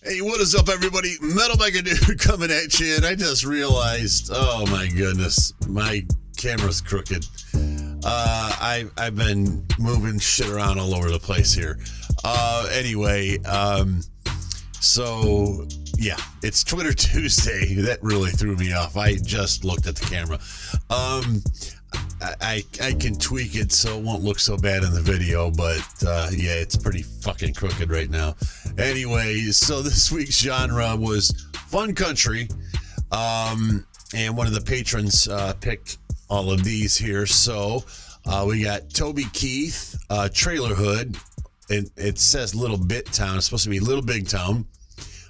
Hey, what is up, everybody? Metal Mega Dude coming at you, and I just realized, oh my goodness, my camera's crooked. I've been moving shit around all over the place here. So yeah, it's Twitter Tuesday. That really threw me off. I just looked at the camera. I can tweak it so it won't look so bad in the video, but yeah, it's pretty fucking crooked right now. Anyway, so this week's genre was fun country, and one of the patrons picked all of these here. So we got Toby Keith, Trailer Hood, and it says Little Bit Town. It's supposed to be Little Big Town.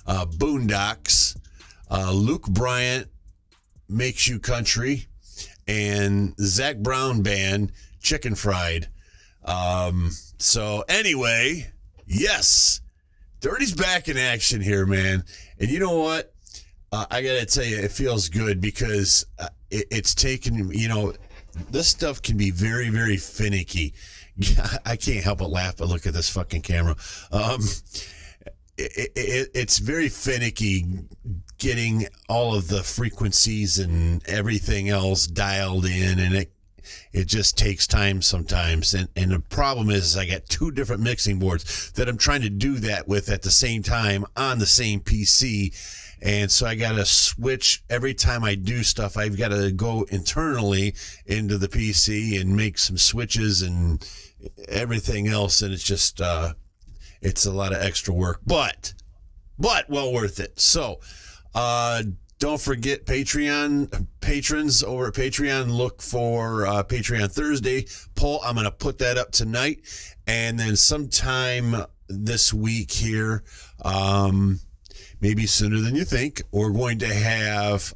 Boondocks, Luke Bryant, Makes You Country, and Zac Brown Band, Chicken Fried. So anyway, yes, Dirty's back in action here, man. And you know what? I gotta tell you, it feels good because it's taken, this stuff can be very, very finicky. I can't help but laugh, but look at this fucking camera. It's very finicky getting all of the frequencies and everything else dialed in, and it just takes time sometimes. And the problem is I got two different mixing boards that I'm trying to do that with at the same time on the same PC. And so I got to switch every time I do stuff. I've got to go internally into the PC and make some switches and everything else. And it's just, it's a lot of extra work, but well worth it. So, don't forget Patreon patrons over at Patreon. Look for Patreon Thursday poll. I'm going to put that up tonight. And then sometime this week here, maybe sooner than you think, we're going to have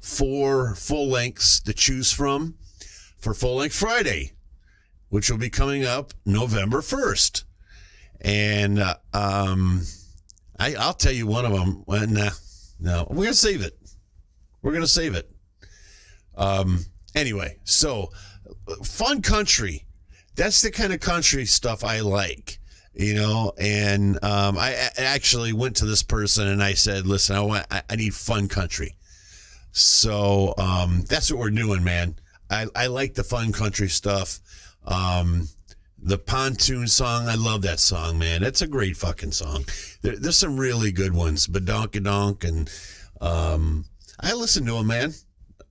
4 full lengths to choose from for Full Length Friday, which will be coming up November 1st. And I'll tell you one of them. Well, no, we're going to save it. We're going to save it. Anyway, so fun country. That's the kind of country stuff I like, and I actually went to this person and I said, listen, I need fun country. So that's what we're doing, man. I like the fun country stuff. The Pontoon song, I love that song, man. It's a great fucking song. There's some really good ones, Badonkadonk, and I listen to them, man.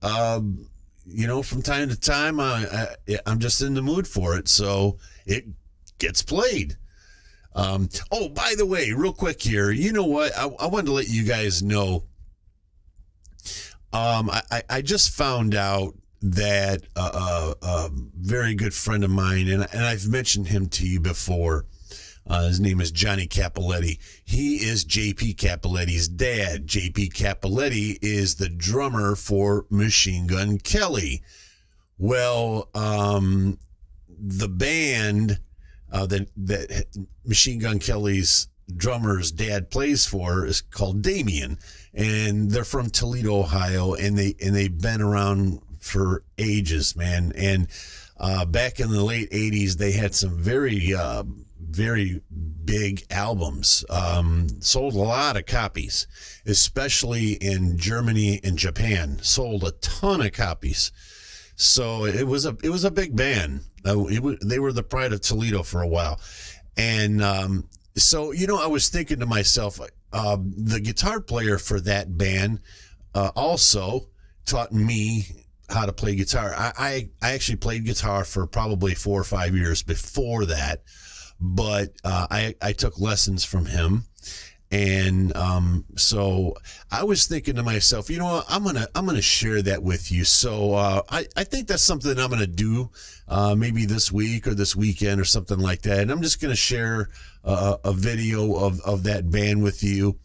From time to time, I'm just in the mood for it, so it gets played. Oh, by the way, real quick here, you know what? I wanted to let you guys know. I just found out that a very good friend of mine, and I've mentioned him to you before. His name is Johnny Capoletti. He is J.P. Capoletti's dad. J.P. Capoletti is the drummer for Machine Gun Kelly. Well, the band that Machine Gun Kelly's drummer's dad plays for is called Damien, and they're from Toledo, Ohio, and they've been around for ages, man. And back in the late 80s, they had some very big albums, sold a lot of copies, especially in Germany and Japan, sold a ton of copies. So it was a big band. They were the pride of Toledo for a while. And so I was thinking to myself, the guitar player for that band also taught me how to play guitar. I actually played guitar for probably 4 or 5 years before that, but I took lessons from him. And so I was thinking to myself, what, I'm gonna share that with you. So I think that's something I'm gonna do maybe this week or this weekend or something like that. And I'm just gonna share a video of that band with you.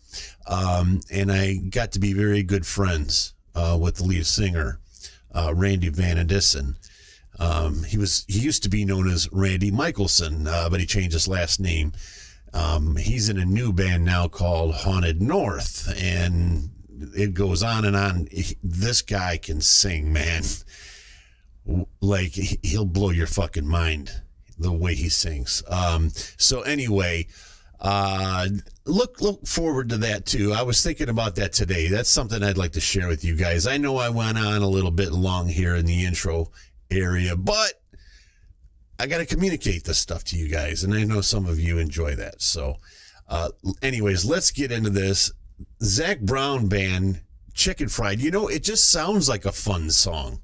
And I got to be very good friends with the lead singer, Randy Van Edissen. He used to be known as Randy Michelson, but he changed his last name. He's in a new band now called Haunted North, and it goes on and on. This guy can sing, man. Like, he'll blow your fucking mind the way he sings. So anyway, Look forward to that too. I was thinking about that today. That's something I'd like to share with you guys. I know I went on a little bit long here in the intro area, but I got to communicate this stuff to you guys, and I know some of you enjoy that. So anyways, let's get into this. Zac Brown Band, Chicken Fried. You know, it just sounds like a fun song.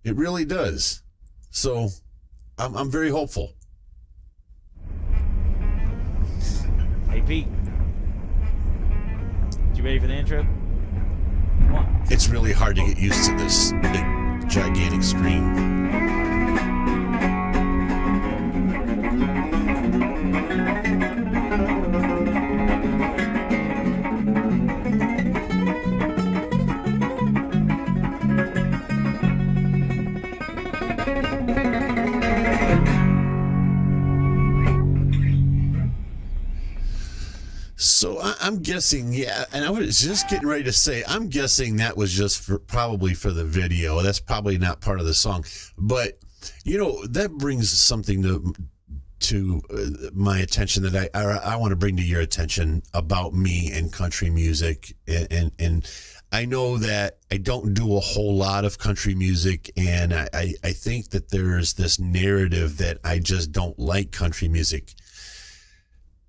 It really does. So I'm very hopeful. Hey, Pete. You ready for the intro? Come on. It's really hard to get used to this big, gigantic screen. So I'm guessing, yeah, and I was just getting ready to say, I'm guessing that was just probably for the video. That's probably not part of the song. But, you know, that brings something to my attention that I want to bring to your attention about me and country music. And I know that I don't do a whole lot of country music, and I think that there's this narrative that I just don't like country music.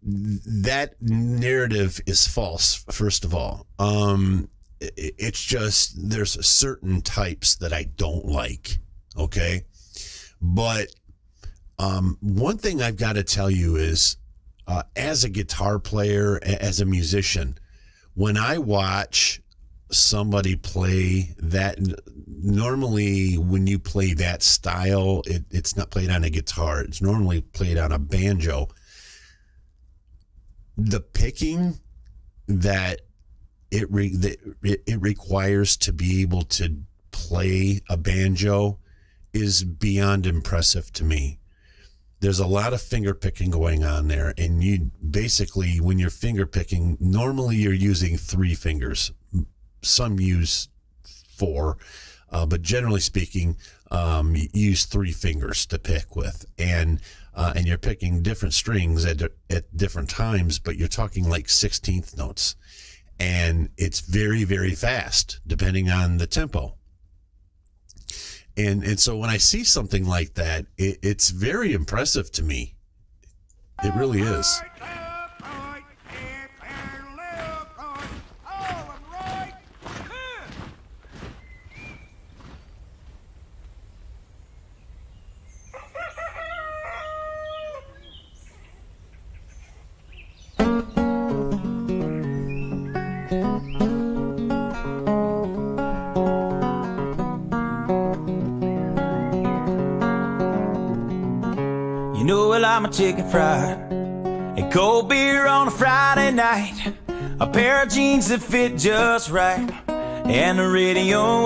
That narrative is false, first of all. It's just there's certain types that I don't like, okay? But one thing I've got to tell you is, as a guitar player, as a musician, when I watch somebody play that, normally when you play that style, it's not played on a guitar. It's normally played on a banjo. The picking that it requires to be able to play a banjo is beyond impressive to me. There's a lot of finger picking going on there, and you basically, when you're finger picking, normally you're using 3 fingers. Some use 4, but generally speaking, you use 3 fingers to pick with, and you're picking different strings at different times, but you're talking like 16th notes, and it's very, very fast depending on the tempo. And so when I see something like that, it's very impressive to me. It really is. You know, well, I'm a chicken fried and cold beer on a Friday night, a pair of jeans that fit just right, and the radio.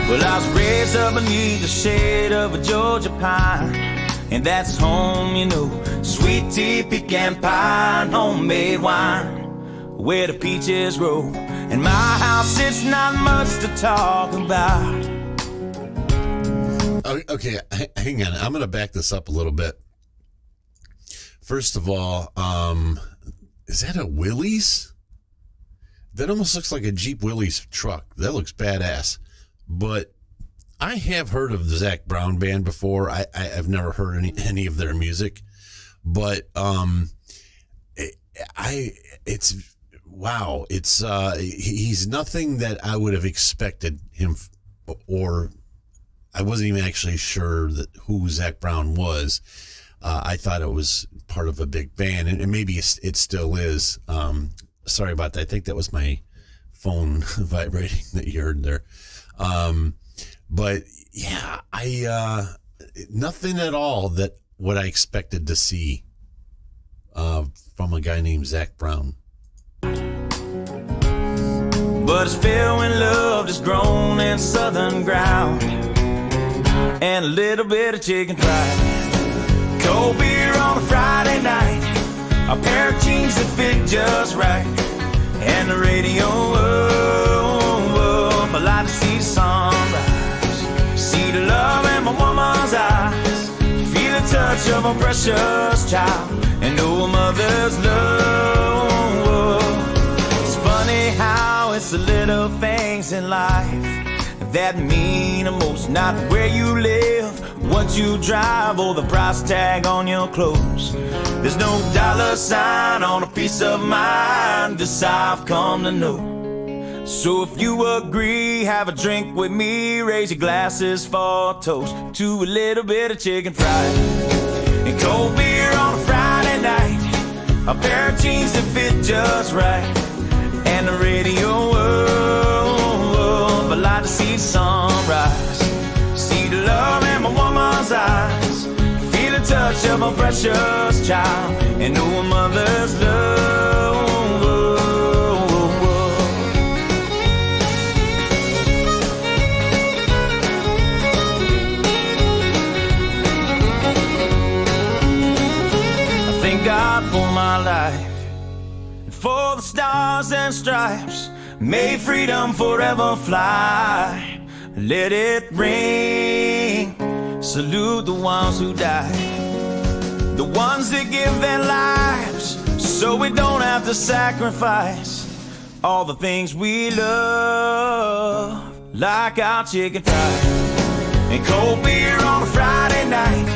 Well, I was raised up beneath the shade of a Georgia pine, and that's home, you know. Sweet tea, pecan pie, and homemade wine, where the peaches grow. In my house, it's not much to talk about. Okay, hang on. I'm going to back this up a little bit. First of all, is that a Willys? That almost looks like a Jeep Willys truck. That looks badass. But I have heard of the Zac Brown Band before. I've never heard any of their music. But he's nothing that I would have expected him, or I wasn't even actually sure that who Zac Brown was. I thought it was part of a big band, and maybe it still is. Sorry about that. I think that was my phone vibrating that you heard there. But yeah, nothing at all that what I expected to see from a guy named Zac Brown. But it's filled when love is grown in southern ground, and a little bit of chicken fried, cold beer on a Friday night, a pair of jeans that fit just right, and the radio. I like to see sunrise, see the love in my woman's eyes, feel the touch of a precious child, and know a mother's love. It's funny how it's the little things in life that mean the most, not where you live, what you drive, or the price tag on your clothes. There's no dollar sign on a piece of mind, this I've come to know. So if you agree, have a drink with me, raise your glasses for a toast to a little bit of chicken fried and cold beer on a Friday night, a pair of jeans that fit just right, and the radio. I like to see sunrise, see the love in my woman's eyes, feel the touch of a precious child, and know a mother's love. I thank God for my life, and for the stars and stripes. May freedom forever fly. Let it ring. Salute the ones who died, the ones that give their lives so we don't have to sacrifice all the things we love, like our chicken fried and cold beer on a Friday night,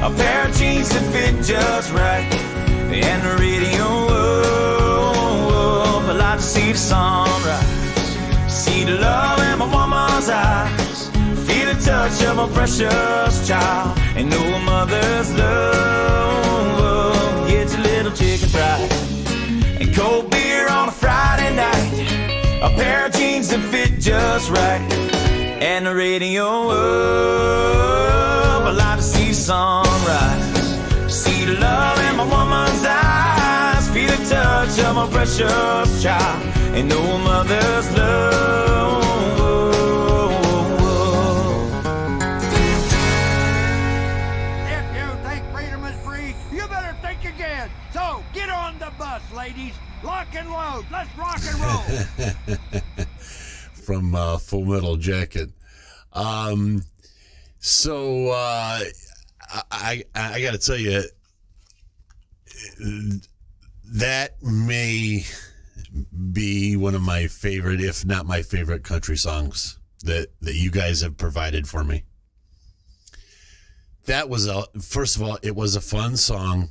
a pair of jeans that fit just right, and the radio. I like to see the sunrise, see the love in my woman's eyes, feel the touch of a precious child, and know a mother's love. Get your little chicken fried and cold beer on a Friday night, a pair of jeans that fit just right, and the radio. I like to see sunrise, see the love in my woman's eyes, feel the touch of a precious child, and know a mother's love. If you think freedom is free, you better think again. So get on the bus, ladies. Lock and load. Let's rock and roll. From Full Metal Jacket. So I got to tell you, that may be one of my favorite, if not my favorite, country songs that you guys have provided for me. That was first of all, it was a fun song.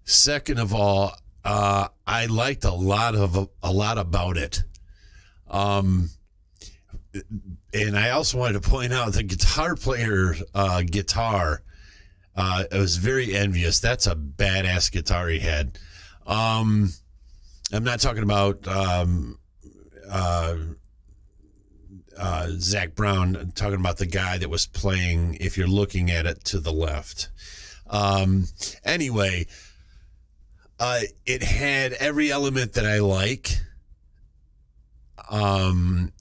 Second of all, I liked a lot about it. And I also wanted to point out the guitar player guitar. I was very envious. That's a badass guitar he had. I'm not talking about Zac Brown. I'm talking about the guy that was playing, if you're looking at it, to the left. Anyway, it had every element that I like. And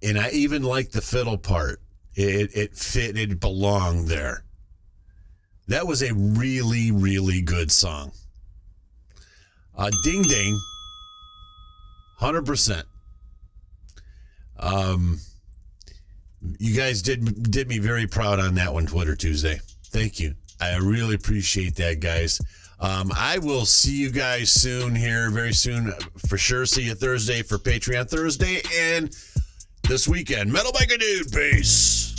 I even liked the fiddle part. It fit, it belonged there. That was a really, really good song. Ding Ding, 100%. You guys did me very proud on that one, Twitter Tuesday. Thank you. I really appreciate that, guys. I will see you guys soon here, very soon, for sure. See you Thursday for Patreon Thursday and this weekend. Metal Biker Dude, peace.